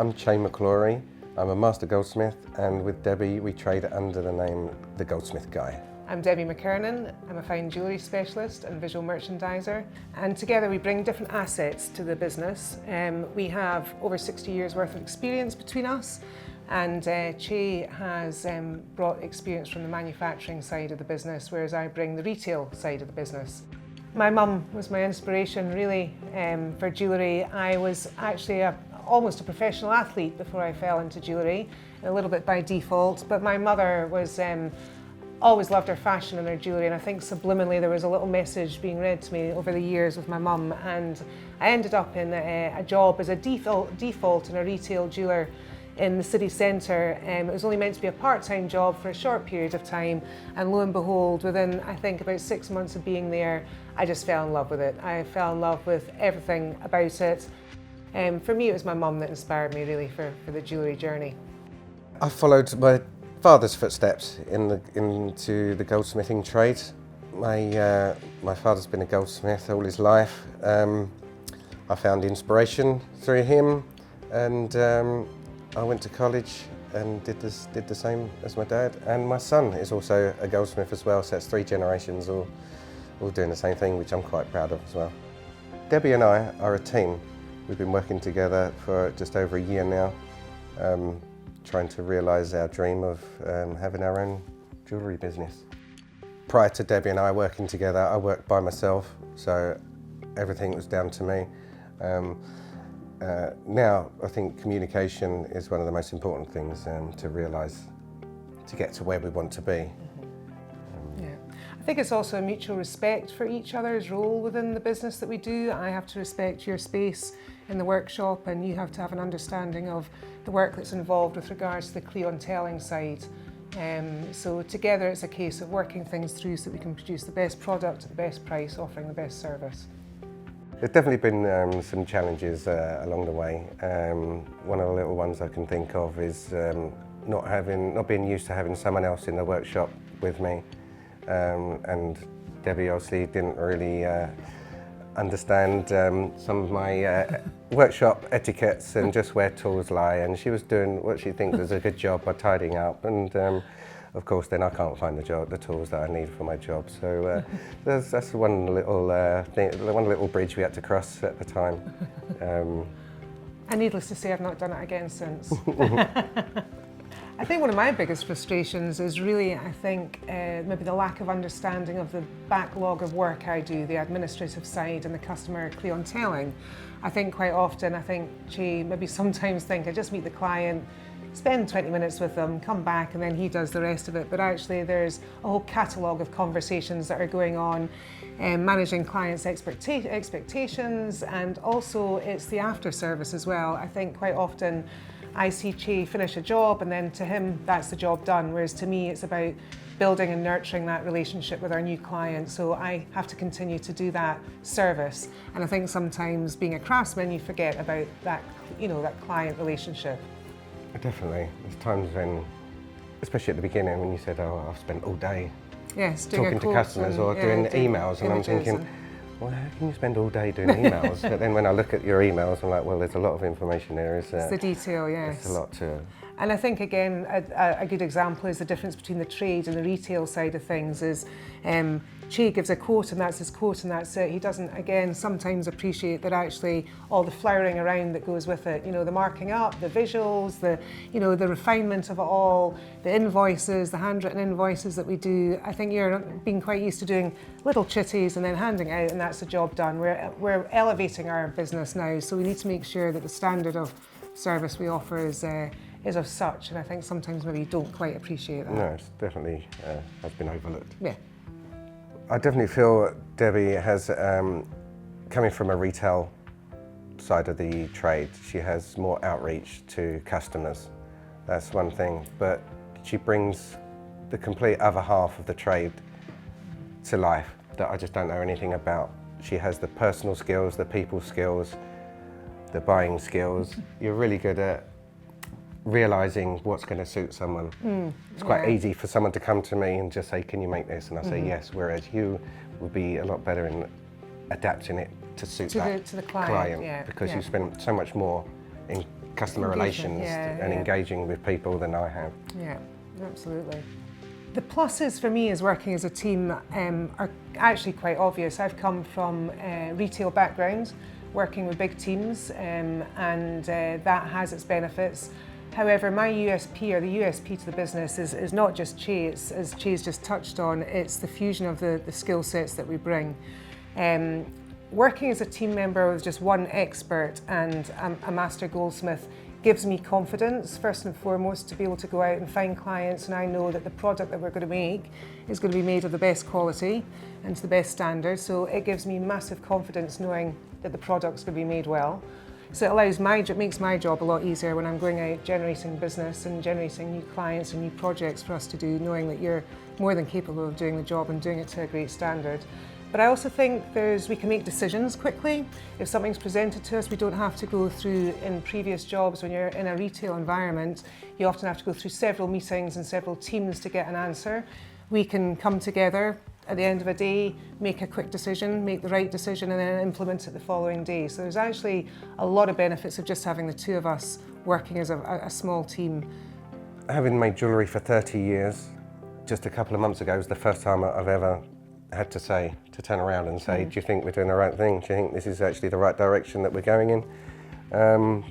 I'm Chay McClory. I'm a master goldsmith, and with Debbie we trade under the name the Goldsmith Guy. I'm Debbie McKernan. I'm a fine jewellery specialist and visual merchandiser, and together we bring different assets to the business. We have over 60 years worth of experience between us, and Chay has brought experience from the manufacturing side of the business, whereas I bring the retail side of the business. My mum was my inspiration really for jewellery. I was actually almost a professional athlete before I fell into jewellery, a little bit by default, but my mother was always loved her fashion and her jewellery, and I think subliminally there was a little message being read to me over the years with my mum, and I ended up in a job as a default in a retail jeweller in the city centre. It was only meant to be a part-time job for a short period of time, and lo and behold, within I think about 6 months of being there, I just fell in love with it. I fell in love with everything about it. For me, it was my mum that inspired me really for the jewellery journey. I followed my father's footsteps into the goldsmithing trade. My father's been a goldsmith all his life. I found inspiration through him, and I went to college and did the same as my dad. And my son is also a goldsmith as well, so it's 3 generations all doing the same thing, which I'm quite proud of as well. Debbie and I are a team. We've been working together for just over a year now, trying to realise our dream of having our own jewellery business. Prior to Debbie and I working together, I worked by myself, so everything was down to me. Now, I think communication is one of the most important things to realise to get to where we want to be. I think it's also a mutual respect for each other's role within the business that we do. I have to respect your space in the workshop, and you have to have an understanding of the work that's involved with regards to the clienteling side. So together it's a case of working things through so that we can produce the best product at the best price, offering the best service. There's definitely been some challenges along the way. One of the little ones I can think of is not being used to having someone else in the workshop with me. And Debbie obviously didn't really understand some of my workshop etiquettes and just where tools lie, and she was doing what she thinks is a good job by tidying up, and of course then I can't find the tools that I need for my job, so that's one little bridge we had to cross at the time. And needless to say, I've not done it again since. I think one of my biggest frustrations is really, I think, maybe the lack of understanding of the backlog of work I do, the administrative side and the customer clienteling. I think quite often, Chay maybe sometimes think I just meet the client, spend 20 minutes with them, come back, and then he does the rest of it. But actually there's a whole catalogue of conversations that are going on, managing clients' expectations, and also it's the after service as well. I think quite often I see Chay finish a job and then to him that's the job done, whereas to me it's about building and nurturing that relationship with our new clients, so I have to continue to do that service. And I think sometimes being a craftsman you forget about that, that client relationship. Definitely. There's times when, especially at the beginning, when you said, oh, I've spent all day talking to customers or doing emails, and I'm thinking, well, how can you spend all day doing emails? But then when I look at your emails, I'm like, well, there's a lot of information there. It's the detail, yes. It's a lot to... And I think, again, a good example is the difference between the trade and the retail side of things is Chay gives a quote and that's his quote and that's it. He doesn't, again, sometimes appreciate that actually all the flowering around that goes with it, the marking up, the visuals, the refinement of it all, the invoices, the handwritten invoices that we do. I think you're being quite used to doing little chitties and then handing out, and that's the job done. We're elevating our business now, so we need to make sure that the standard of service we offer is of such, and I think sometimes maybe you don't quite appreciate that. No, it's definitely has been overlooked. Yeah. I definitely feel Debbie has, coming from a retail side of the trade, she has more outreach to customers. That's one thing, but she brings the complete other half of the trade to life that I just don't know anything about. She has the personal skills, the people skills, the buying skills. You're really good at realising what's going to suit someone. It's quite easy for someone to come to me and just say, can you make this? And I say yes, whereas you would be a lot better in adapting it to suit to the client, because you spend so much more in customer relations and engaging with people than I have. Yeah, absolutely. The pluses for me as working as a team are actually quite obvious. I've come from a retail background, working with big teams, and that has its benefits. However, my USP, or the USP to the business, is not just Chay, it's, as Chay's just touched on, it's the fusion of the skill sets that we bring. Working as a team member with just one expert and a master goldsmith gives me confidence, first and foremost, to be able to go out and find clients, and I know that the product that we're going to make is going to be made of the best quality and to the best standard, so it gives me massive confidence knowing that the product's going to be made well. So it allows makes my job a lot easier when I'm going out generating business and generating new clients and new projects for us to do, knowing that you're more than capable of doing the job and doing it to a great standard. But I also think we can make decisions quickly. If something's presented to us, we don't have to go through, in previous jobs when you're in a retail environment, you often have to go through several meetings and several teams to get an answer. We can come together at the end of a day, make a quick decision, make the right decision, and then implement it the following day. So there's actually a lot of benefits of just having the two of us working as a small team. Having made jewellery for 30 years, just a couple of months ago was the first time I've ever had to turn around and say, do you think we're doing the right thing? Do you think this is actually the right direction that we're going in?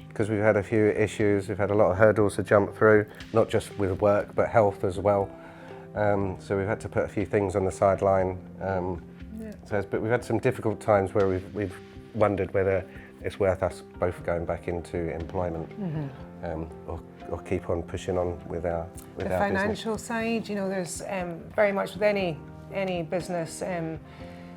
Because we've had a few issues, we've had a lot of hurdles to jump through, not just with work, but health as well. So we've had to put a few things on the sideline. But we've had some difficult times where we've wondered whether it's worth us both going back into employment or keep on pushing on with our business. The financial side, you know, there's very much with any business.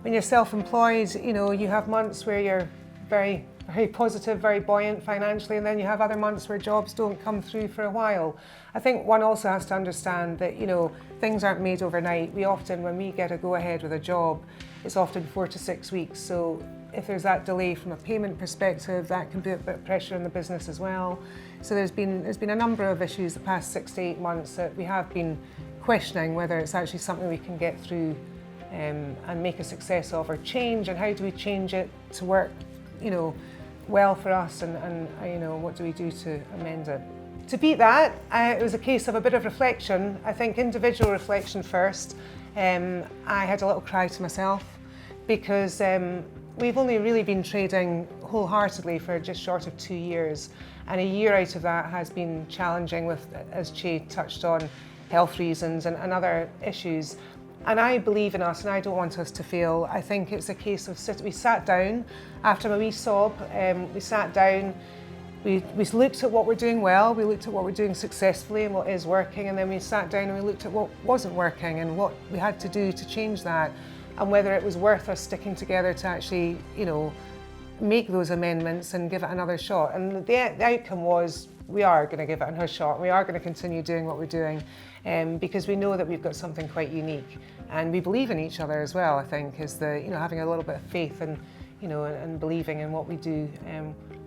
When you're self-employed, you know, you have months where you're very positive, very buoyant financially, and then you have other months where jobs don't come through for a while. I think one also has to understand that, you know, things aren't made overnight. We often, when we get a go-ahead with a job, it's often 4 to 6 weeks. So if there's that delay from a payment perspective, that can put a bit of pressure on the business as well. So there's been a number of issues the past 6 to 8 months that we have been questioning whether it's actually something we can get through and make a success of, or change, and how do we change it to work, you know, well for us, and you know, what do we do to amend it? To beat that, it was a case of a bit of reflection. I think individual reflection first. I had a little cry to myself because we've only really been trading wholeheartedly for just short of 2 years, and a year out of that has been challenging with, as Chay touched on, health reasons and other issues. And I believe in us, and I don't want us to fail. I think it's a case of we sat down after a wee sob. We sat down, we looked at what we're doing well, we looked at what we're doing successfully and what is working, and then we sat down and we looked at what wasn't working and what we had to do to change that, and whether it was worth us sticking together to actually, you know, make those amendments and give it another shot. And the outcome was, we are going to give it another shot. We are going to continue doing what we're doing, because we know that we've got something quite unique, and we believe in each other as well. I think is having a little bit of faith and, you know, and believing in what we do.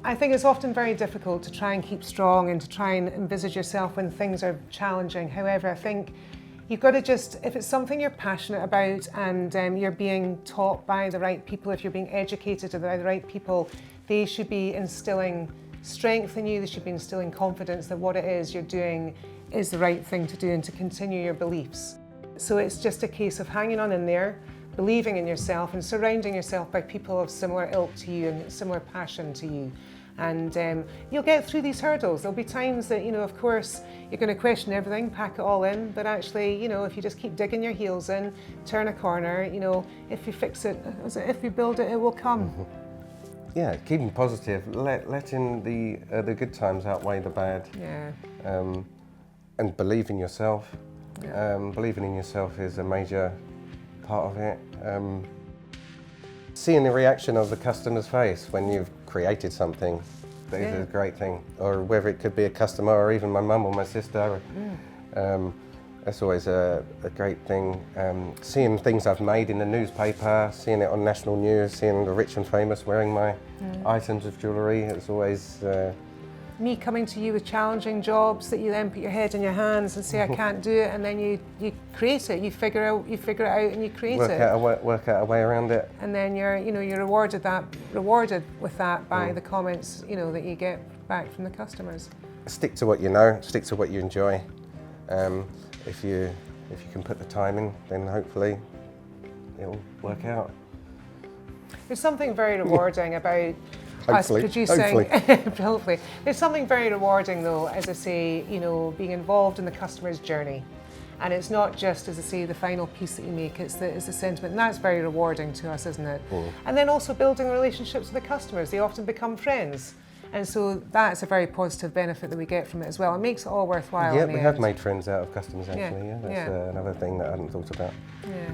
I think it's often very difficult to try and keep strong and to try and envisage yourself when things are challenging. However, I think you've got to just, if it's something you're passionate about and you're being taught by the right people, if you're being educated by the right people, they should be instilling strength in you, they should be instilling confidence that what it is you're doing is the right thing to do and to continue your beliefs. So it's just a case of hanging on in there, believing in yourself and surrounding yourself by people of similar ilk to you and similar passion to you. And you'll get through these hurdles. There'll be times that, you know, of course, you're going to question everything, pack it all in, but actually, you know, if you just keep digging your heels in, turn a corner, you know, if you fix it, if you build it, it will come. Yeah, keeping positive, letting the good times outweigh the bad. Yeah. And believe in yourself. Yeah. Believing in yourself is a major part of it. Seeing the reaction of the customer's face when you've created something, that is a great thing. Or whether it could be a customer or even my mum or my sister. That's always a great thing. Seeing things I've made in the newspaper, seeing it on national news, seeing the rich and famous wearing my items of jewellery, it's always... Me coming to you with challenging jobs that you then put your head in your hands and say, I can't do it, and then you create it, you figure it out and you create it. Work out a way around it. And then you're rewarded with that by the comments, you know, that you get back from the customers. Stick to what you know, stick to what you enjoy. If you can put the time in, then hopefully it'll work out. There's something very rewarding about us producing. Hopefully. There's something very rewarding though, as I say, you know, being involved in the customer's journey. And it's not just, as I say, the final piece that you make, it's the sentiment, and that's very rewarding to us, isn't it? And then also building relationships with the customers, they often become friends. And so that's a very positive benefit that we get from it as well. It makes it all worthwhile. Yeah, we have made friends out of customers actually, Yeah, that's another thing that I hadn't thought about. Yeah.